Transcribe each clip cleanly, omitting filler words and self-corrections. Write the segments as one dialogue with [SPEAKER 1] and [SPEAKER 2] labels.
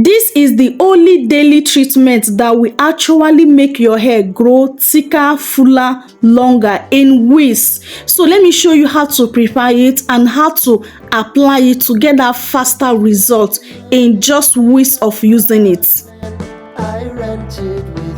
[SPEAKER 1] This is the only daily treatment that will actually make your hair grow thicker, fuller, longer in weeks. So let me show you how to prepare it and how to apply it to get that faster result in just weeks of using it.
[SPEAKER 2] I rented with you.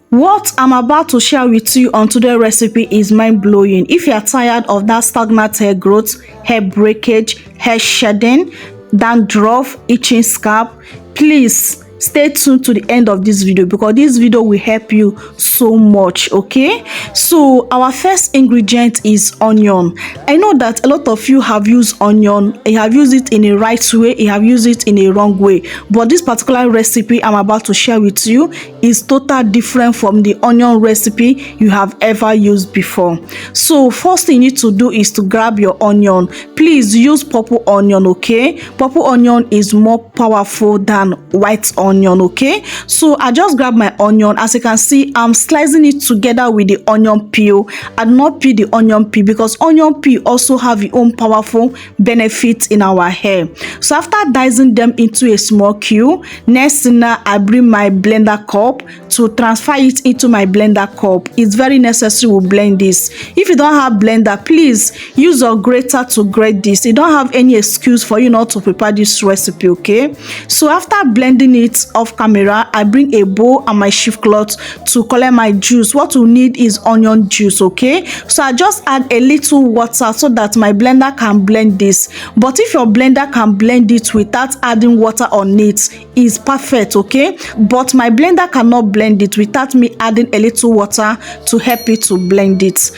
[SPEAKER 1] What I'm about to share with you on today's recipe is mind-blowing. If you are tired of that stagnant hair growth, hair breakage, hair shedding, dandruff, itching scalp, please stay tuned to the end of this video because this video will help you so much. Okay, so our first ingredient is onion. I know that a lot of you have used onion, you have used it in a right way, you have used it in a wrong way, but this particular recipe I'm about to share with you is totally different from the onion recipe you have ever used before. So first thing you need to do is to grab your onion. Please use purple onion. Okay, purple onion is more powerful than white onion. Okay, so I just grab my onion. As you can see, I'm slicing it together with the onion peel. I do not peel the onion peel because onion peel also have its own powerful benefits in our hair. So after dicing them into a small cube, next thing now I bring my blender cup to transfer it into my blender cup. It's very necessary we blend this. If you don't have blender, please use your grater to grate this. You don't have any excuse for you not to prepare this recipe. Okay, so after blending it off camera, I bring a bowl and my shift cloth to collect my juice. What we need is onion juice. Okay, so I just add a little water so that my blender can blend this, but if your blender can blend it without adding water on it, is perfect. Okay, but my blender cannot blend it without me adding a little water to help it to blend it.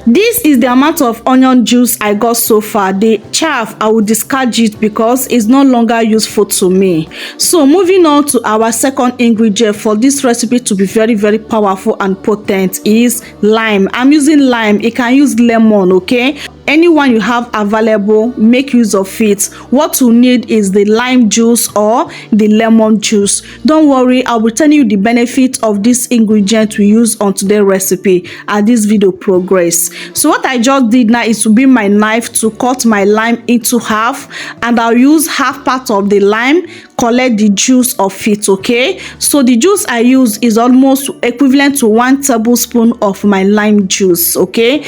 [SPEAKER 1] This is the amount of onion juice I got so far. The chaff I will discard it because it's no longer useful to me. So moving on to our second ingredient for this recipe to be very, very powerful and potent is lime. I'm using lime. You can use lemon. Okay, anyone you have available, make use of it. What you need is the lime juice or the lemon juice. Don't worry, I will tell you the benefit of this ingredient we use on today's recipe as this video progress. So what I just did now is to bring my knife to cut my lime into half, and I'll use half part of the lime, collect the juice of it. Okay, so the juice I use is almost equivalent to 1 tablespoon of my lime juice. Okay,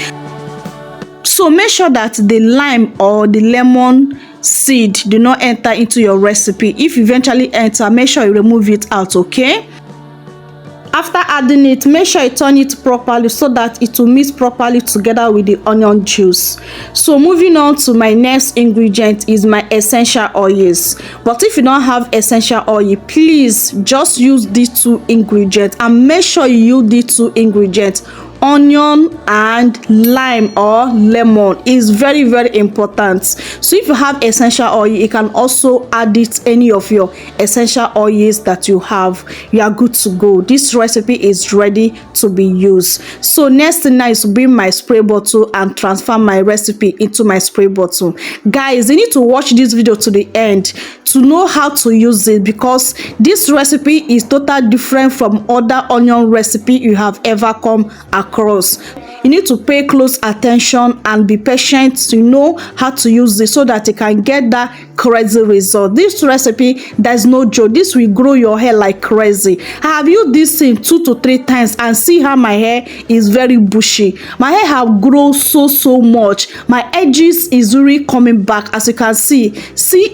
[SPEAKER 1] so make sure that the lime or the lemon seed do not enter into your recipe. If eventually enter, make sure you remove it out. Okay, after adding it, make sure you turn it properly so that it will mix properly together with the onion juice. So moving on to my next ingredient is my essential oils. But if you don't have essential oil, please just use these two ingredients and make sure you use these two ingredients. Onion and lime or lemon is very, very important. So if you have essential oil, you can also add it any of your essential oils that you have. You are good to go. This recipe is ready to be used. So next thing now is to bring my spray bottle and transfer my recipe into my spray bottle. Guys, you need to watch this video to the end to know how to use it because this recipe is totally different from other onion recipe you have ever come across. You need to pay close attention and be patient to know how to use this so that you can get that crazy result. This recipe, there's no joke. This will grow your hair like crazy. I have used this thing 2 to 3 times and see how my hair is very bushy. My hair have grown so much. My edges is really coming back. As you can see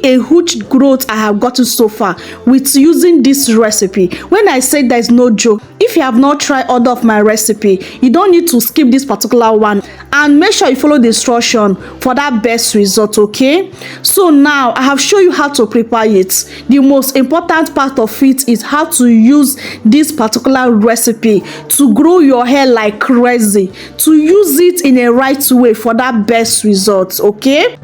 [SPEAKER 1] a huge growth I have gotten so far with using this recipe. When I say there's no joke, if you have not tried other of my recipe, you don't need to skip this particular one and make sure you follow the instruction for that best result. Okay, so now I have shown you how to prepare it. The most important part of it is how to use this particular recipe to grow your hair like crazy, to use it in a right way for that best result. Okay,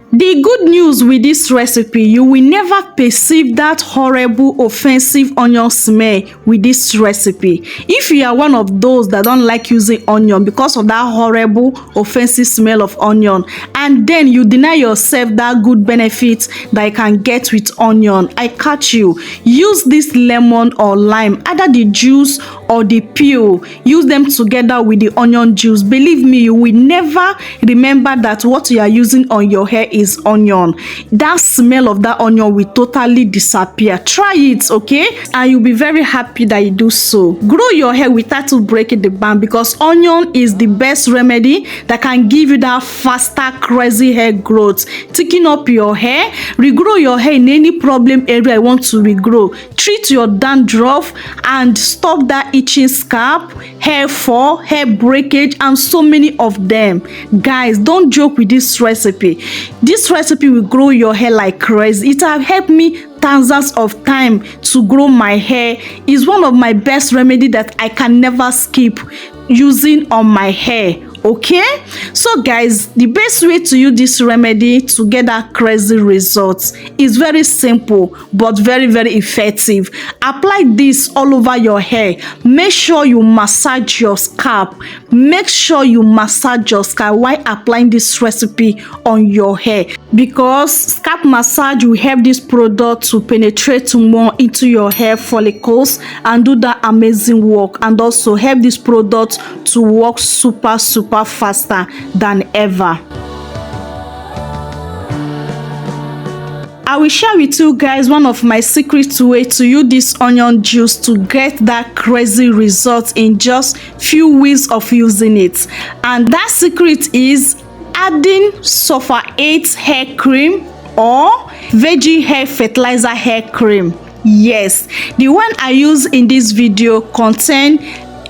[SPEAKER 1] the good news with this recipe, you will never perceive that horrible offensive onion smell with this recipe. If you are one of those that don't like using onion because of that horrible offensive smell of onion, and then you deny yourself that good benefit that you can get with onion. I catch you. Use this lemon or lime, either the juice or the peel. Use them together with the onion juice. Believe me, you will never remember that what you are using on your hair is onion. That smell of that onion will totally disappear. Try it, okay? And you'll be very happy that you do so. Grow your hair without breaking the bank, because onion is the best remedy that can give you that faster crazy hair growth, thickening up your hair, regrow your hair in any problem area you want to regrow, treat your dandruff, and stop that itching scalp, hair fall, hair breakage, and so many of them. Guys, don't joke with this recipe. This recipe will grow your hair like crazy. It have helped me thousands of time to grow my hair. Is one of my best remedy that I can never skip using on my hair. Okay, so guys, the best way to use this remedy to get that crazy results is very simple but very effective. Apply this all over your hair. Make sure you massage your scalp. Make sure you massage your scalp while applying this recipe on your hair, because scalp massage will help this product to penetrate more into your hair follicles and do that amazing work, and also help this product to work super faster than ever. I will share with you guys one of my secret ways to use this onion juice to get that crazy result in just few weeks of using it. And that secret is adding sulfur 8 hair cream or veggie hair fertilizer hair cream. Yes, the one I use in this video contain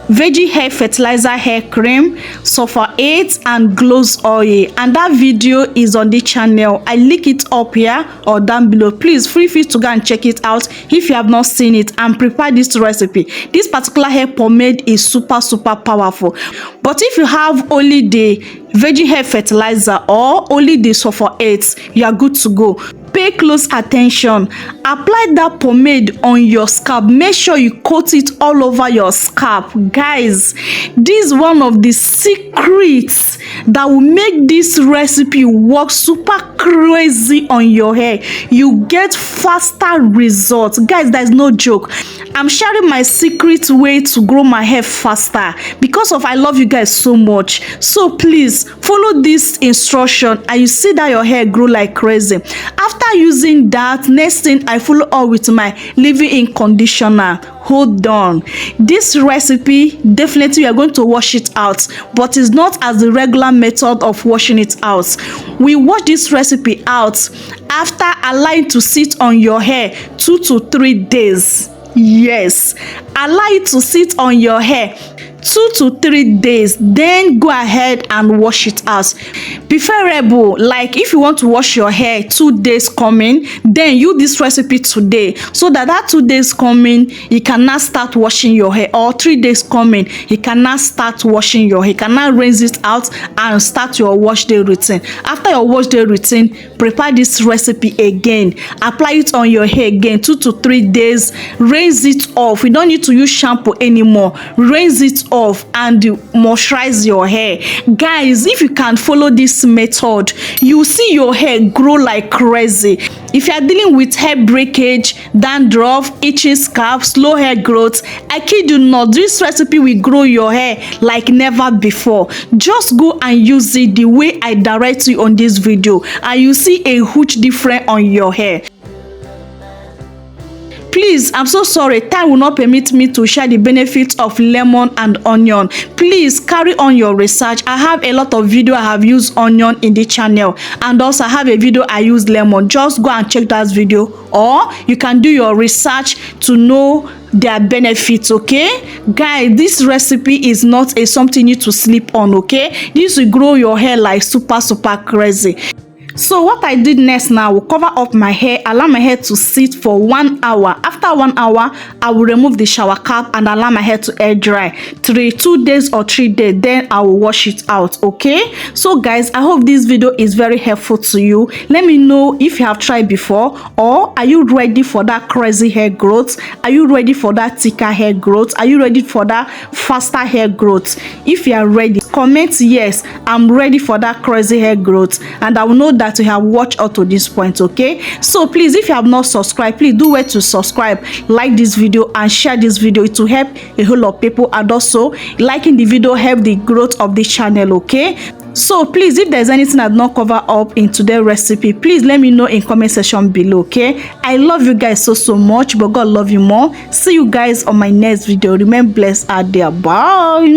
[SPEAKER 1] veggie hair fertilizer hair cream, sulfur 8, and gloss oil, and that video is on the channel. I link it up here or down below. Please feel free to go and check it out if you have not seen it, and prepare this recipe. This particular hair pomade is super powerful, but if you have only the veggie hair fertilizer or only the sulfur 8, you are good to go. Pay close attention. Apply that pomade on your scalp. Make sure you coat it all over your scalp. Guys, this is one of the secrets that will make this recipe work super crazy on your hair. You get faster results. Guys, that is no joke. I'm sharing my secret way to grow my hair faster because of I love you guys so much. So please follow this instruction and you see that your hair grow like crazy. After using that, next thing I follow up with my leave-in conditioner. Hold on, this recipe definitely we are going to wash it out, but it's not as the regular method of washing it out. We wash this recipe out after allowing to sit on your hair 2 to 3 days. Yes, allow it to sit on your hair 2 to 3 days, then go ahead and wash it out. Preferable, like if you want to wash your hair 2 days coming, then use this recipe today, so that 2 days coming you cannot start washing your hair, or 3 days coming you cannot start washing your hair. You cannot rinse it out and start your wash day routine. After your wash day routine, prepare this recipe again, apply it on your hair again 2 to 3 days, rinse it off. You don't need to use shampoo anymore. Rinse it off and moisturize your hair. Guys, if you can follow this method, you see your hair grow like crazy. If you are dealing with hair breakage, dandruff, itching scalp, slow hair growth, I kid you not, this recipe will grow your hair like never before. Just go and use it the way I direct you on this video, and you see a huge difference on your hair. Please, I'm so sorry, time will not permit me to share the benefits of lemon and onion. Please carry on your research. I have a lot of video I have used onion in the channel, and also I have a video I use lemon. Just go and check that video, or you can do your research to know their benefits. Okay guys, this recipe is not something you need to sleep on. Okay, this will grow your hair like super crazy. So what I did next now, I will cover up my hair, allow my hair to sit for 1 hour. After 1 hour, I will remove the shower cap and allow my hair to air dry 2 days or 3 days. Then I will wash it out. Okay, so guys, I hope this video is very helpful to you. Let me know if you have tried before, or are you ready for that crazy hair growth? Are you ready for that thicker hair growth? Are you ready for that faster hair growth? If you are ready, comment yes, I'm ready for that crazy hair growth, and I will know that you have watched up to this point. Okay, so please, if you have not subscribed, please do wait to subscribe, like this video and share this video. It will help a whole lot of people, and also liking the video help the growth of this channel. Okay, so please, if there's anything I've not covered up in today's recipe, please let me know in comment section below. Okay, I love you guys so much, but God love you more. See you guys on my next video. Remain blessed out there. Bye.